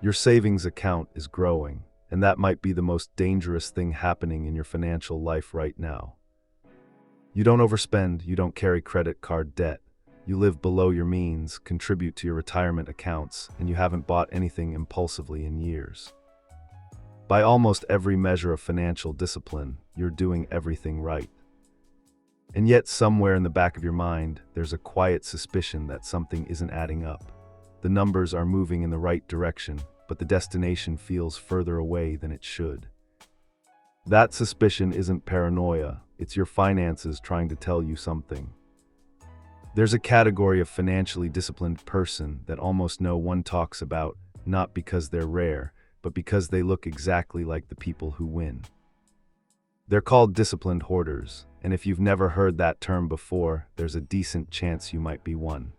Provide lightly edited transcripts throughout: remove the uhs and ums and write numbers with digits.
Your savings account is growing, and that might be the most dangerous thing happening in your financial life right now. You don't overspend, you don't carry credit card debt, you live below your means, contribute to your retirement accounts, and you haven't bought anything impulsively in years. By almost every measure of financial discipline, you're doing everything right. And yet, somewhere in the back of your mind, there's a quiet suspicion that something isn't adding up. The numbers are moving in the right direction, but the destination feels further away than it should. That suspicion isn't paranoia, it's your finances trying to tell you something. There's a category of financially disciplined person that almost no one talks about, not because they're rare, but because they look exactly like the people who win. They're called disciplined hoarders, and if you've never heard that term before, there's a decent chance you might be one.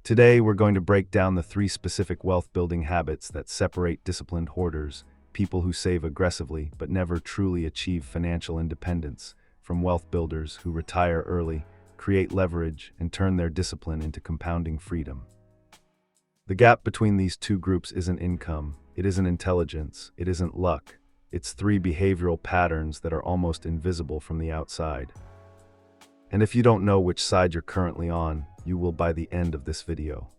Today, we're going to break down the 3 specific wealth-building habits that separate disciplined hoarders, people who save aggressively but never truly achieve financial independence, from wealth builders who retire early, create leverage, and turn their discipline into compounding freedom. The gap between these 2 groups isn't income, it isn't intelligence, it isn't luck. It's 3 behavioral patterns that are almost invisible from the outside. And if you don't know which side you're currently on, you will by the end of this video.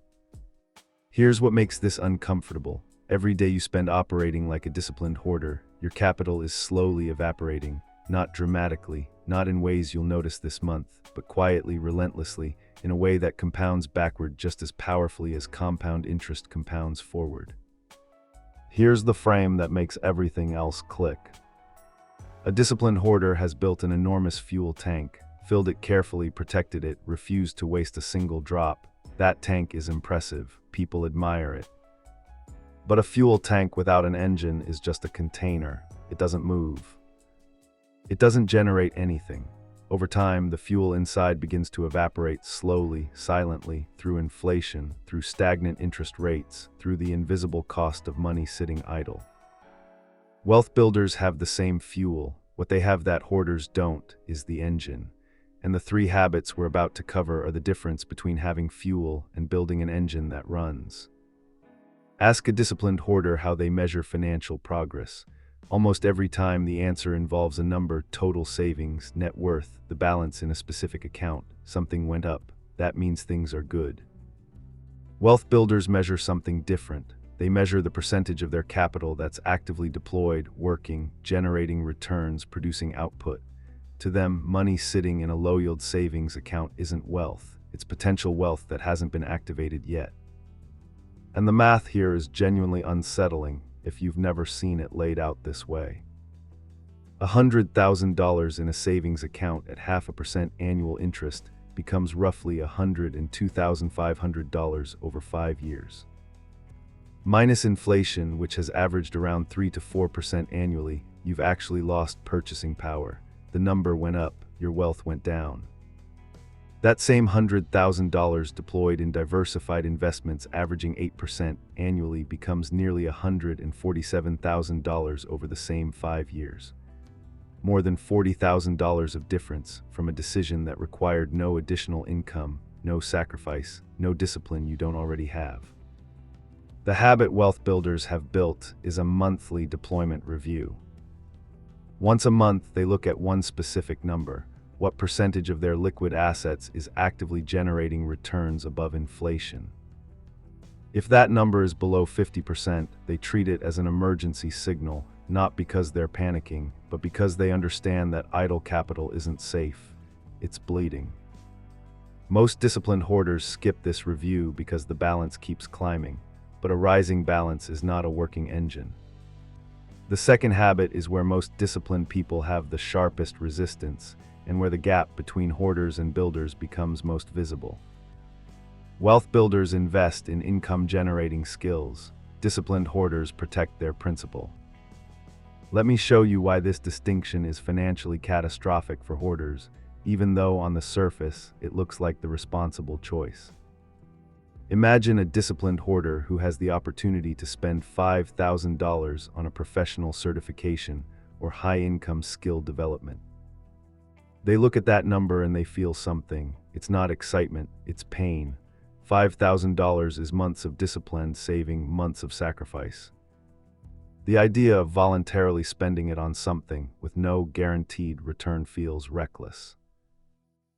Here's what makes this uncomfortable. Every day you spend operating like a disciplined hoarder, your capital is slowly evaporating, not dramatically, not in ways you'll notice this month, but quietly, relentlessly, in a way that compounds backward just as powerfully as compound interest compounds forward. Here's the frame that makes everything else click. A disciplined hoarder has built an enormous fuel tank, filled it carefully, protected it, refused to waste a single drop. That tank is impressive, people admire it. But a fuel tank without an engine is just a container. It doesn't move. It doesn't generate anything. Over time, the fuel inside begins to evaporate slowly, silently, through inflation, through stagnant interest rates, through the invisible cost of money sitting idle. Wealth builders have the same fuel. What they have that hoarders don't is the engine. And the 3 habits we're about to cover are the difference between having fuel and building an engine that runs. Ask a disciplined hoarder how they measure financial progress. Almost every time the answer involves a number: total savings, net worth, the balance in a specific account. Something went up. That means things are good. Wealth builders measure something different. They measure the percentage of their capital that's actively deployed, working, generating returns, producing output. To them, money sitting in a low-yield savings account isn't wealth. It's potential wealth that hasn't been activated yet. And the math here is genuinely unsettling if you've never seen it laid out this way. $100,000 in a savings account at 0.5% annual interest becomes roughly $102,500 over 5 years. Minus inflation, which has averaged around 3 to 4% annually, you've actually lost purchasing power. The number went up, your wealth went down. That same $100,000 deployed in diversified investments averaging 8% annually becomes nearly $147,000 over the same 5 years. More than $40,000 of difference from a decision that required no additional income, no sacrifice, no discipline you don't already have. The habit wealth builders have built is a monthly deployment review. Once a month, they look at one specific number. What percentage of their liquid assets is actively generating returns above inflation? If that number is below 50%, they treat it as an emergency signal, not because they're panicking, but because they understand that idle capital isn't safe. It's bleeding. Most disciplined hoarders skip this review because the balance keeps climbing, but a rising balance is not a working engine. The second habit is where most disciplined people have the sharpest resistance, and where the gap between hoarders and builders becomes most visible. Wealth builders invest in income-generating skills. Disciplined hoarders protect their principal. Let me show you why this distinction is financially catastrophic for hoarders, even though on the surface it looks like the responsible choice. Imagine a disciplined hoarder who has the opportunity to spend $5,000 on a professional certification or high-income skill development. They look at that number and they feel something. It's not excitement, it's pain. $5,000 is months of disciplined saving, months of sacrifice. The idea of voluntarily spending it on something with no guaranteed return feels reckless.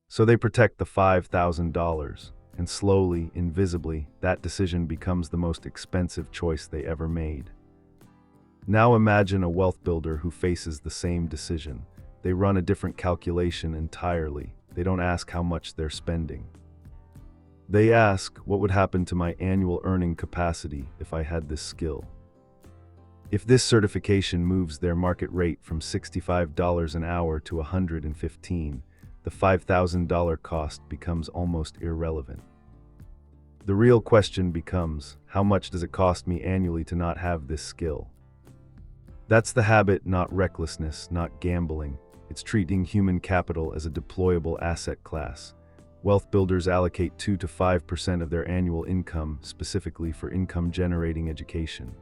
So they protect the $5,000, and slowly, invisibly, that decision becomes the most expensive choice they ever made. Now imagine a wealth builder who faces the same decision. They run a different calculation entirely. They don't ask how much they're spending. They ask, what would happen to my annual earning capacity if I had this skill? If this certification moves their market rate from $65 an hour to $115, the $5,000 cost becomes almost irrelevant. The real question becomes, how much does it cost me annually to not have this skill? That's the habit, not recklessness, not gambling. It's treating human capital as a deployable asset class. Wealth builders allocate 2 to 5% of their annual income specifically for income-generating education.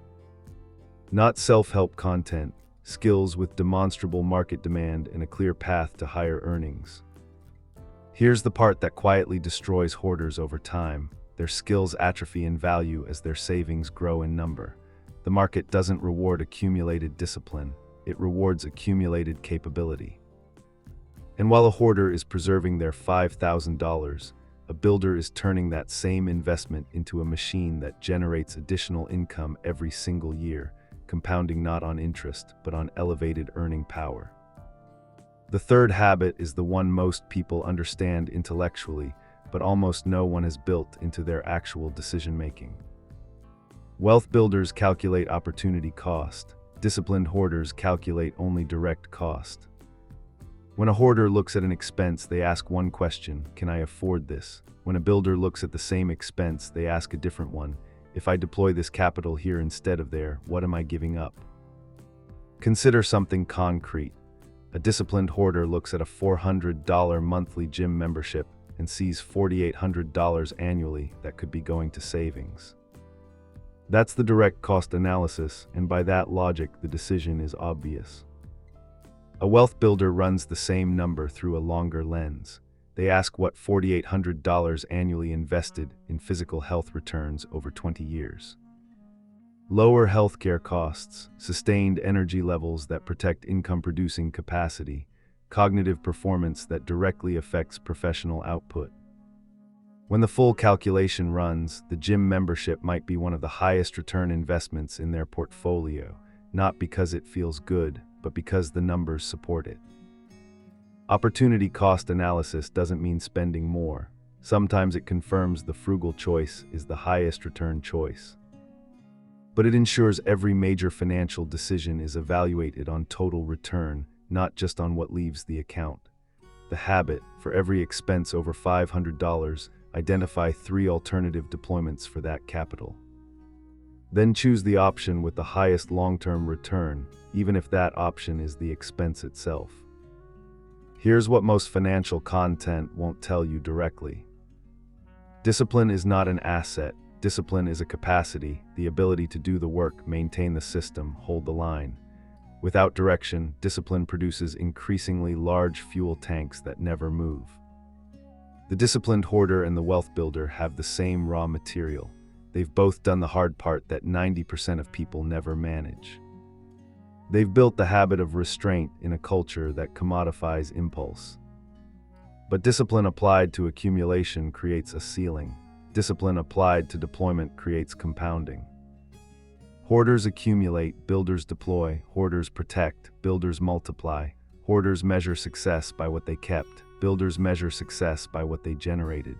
Not self-help content, skills with demonstrable market demand and a clear path to higher earnings. Here's the part that quietly destroys hoarders over time. Their skills atrophy in value as their savings grow in number. The market doesn't reward accumulated discipline, it rewards accumulated capability. And while a hoarder is preserving their $5,000, a builder is turning that same investment into a machine that generates additional income every single year, compounding not on interest, but on elevated earning power. The third habit is the one most people understand intellectually, but almost no one has built into their actual decision-making. Wealth builders calculate opportunity cost. Disciplined hoarders calculate only direct cost. When a hoarder looks at an expense, they ask one question: can I afford this? When a builder looks at the same expense, they ask a different one: if I deploy this capital here instead of there, what am I giving up? Consider something concrete. A disciplined hoarder looks at a $400 monthly gym membership and sees $4,800 annually that could be going to savings. That's the direct cost analysis, and by that logic, the decision is obvious. A wealth builder runs the same number through a longer lens. They ask what $4,800 annually invested in physical health returns over 20 years. Lower healthcare costs, sustained energy levels that protect income-producing capacity, cognitive performance that directly affects professional output. When the full calculation runs, the gym membership might be one of the highest return investments in their portfolio, not because it feels good, but because the numbers support it. Opportunity cost analysis doesn't mean spending more. Sometimes it confirms the frugal choice is the highest return choice. But it ensures every major financial decision is evaluated on total return, not just on what leaves the account. The habit: for every expense over $500, identify 3 alternative deployments for that capital. Then choose the option with the highest long-term return, even if that option is the expense itself. Here's what most financial content won't tell you directly. Discipline is not an asset. Discipline is a capacity, the ability to do the work, maintain the system, hold the line. Without direction, discipline produces increasingly large fuel tanks that never move. The disciplined hoarder and the wealth builder have the same raw material. They've both done the hard part that 90% of people never manage. They've built the habit of restraint in a culture that commodifies impulse. But discipline applied to accumulation creates a ceiling. Discipline applied to deployment creates compounding. Hoarders accumulate, builders deploy. Hoarders protect, builders multiply. Hoarders measure success by what they kept. Builders measure success by what they generated.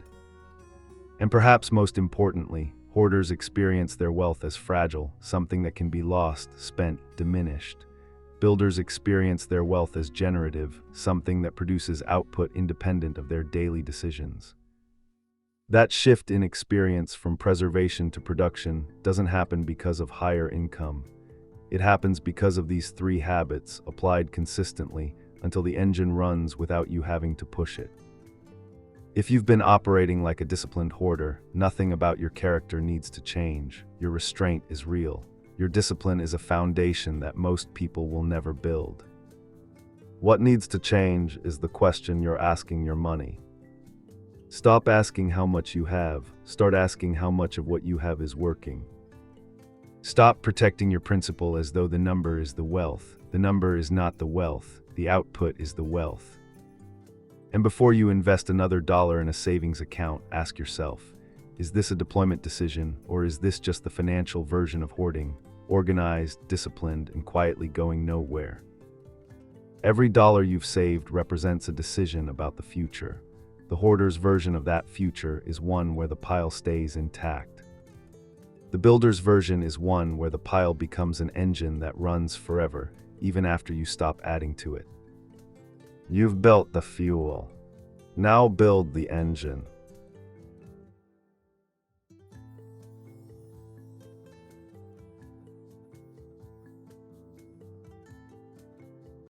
And perhaps most importantly, hoarders experience their wealth as fragile, something that can be lost, spent, diminished. Builders experience their wealth as generative, something that produces output independent of their daily decisions. That shift in experience from preservation to production doesn't happen because of higher income. It happens because of these 3 habits applied consistently until the engine runs without you having to push it. If you've been operating like a disciplined hoarder, nothing about your character needs to change. Your restraint is real. Your discipline is a foundation that most people will never build. What needs to change is the question you're asking your money. Stop asking how much you have, start asking how much of what you have is working. Stop protecting your principal as though the number is the wealth. The number is not the wealth, the output is the wealth. And before you invest another dollar in a savings account, ask yourself, is this a deployment decision, or is this just the financial version of hoarding, organized, disciplined, and quietly going nowhere? Every dollar you've saved represents a decision about the future. The hoarder's version of that future is one where the pile stays intact. The builder's version is one where the pile becomes an engine that runs forever, even after you stop adding to it. You've built the fuel. Now build the engine.